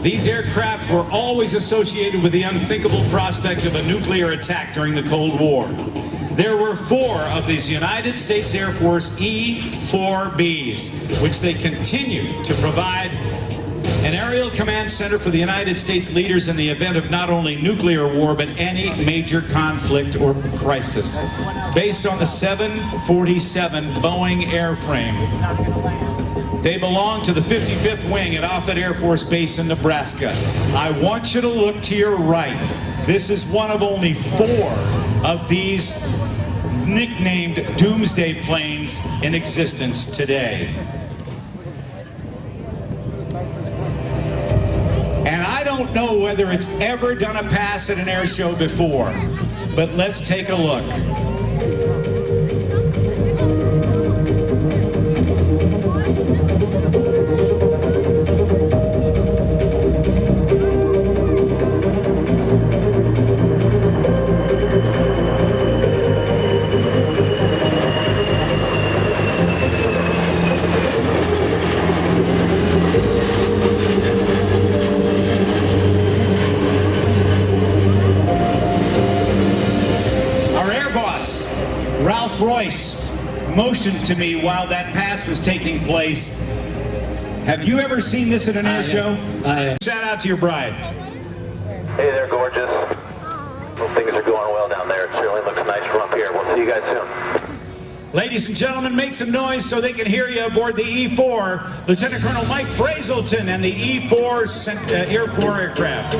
These aircraft were always associated with the unthinkable prospect of a nuclear attack during the Cold War. There were 4 of these United States Air Force E-4Bs, which they continue to provide an aerial command center for the United States leaders in the event of not only nuclear war, but any major conflict or crisis. Based on the 747 Boeing airframe, they belong to the 55th Wing at Offutt Air Force Base in Nebraska. I want you to look to your right. This is one of only 4 of these nicknamed Doomsday planes in existence today. And I don't know whether it's ever done a pass at an air show before, but let's take a look. Ralph Royce motioned to me while that pass was taking place. Have you ever seen this at an air show? Shout out to your bride. Hey there, gorgeous. Well, things are going well down there. It certainly looks nice from up here. We'll see you guys soon. Ladies and gentlemen, make some noise so they can hear you aboard the E-4, Lieutenant Colonel Mike Brazelton and the E-4 Air 4 aircraft.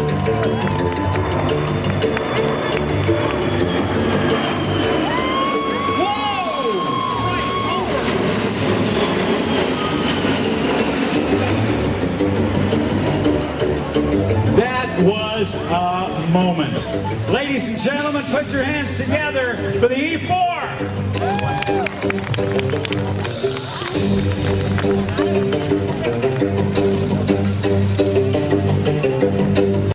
Was a moment. Ladies and gentlemen, put your hands together for the E-4.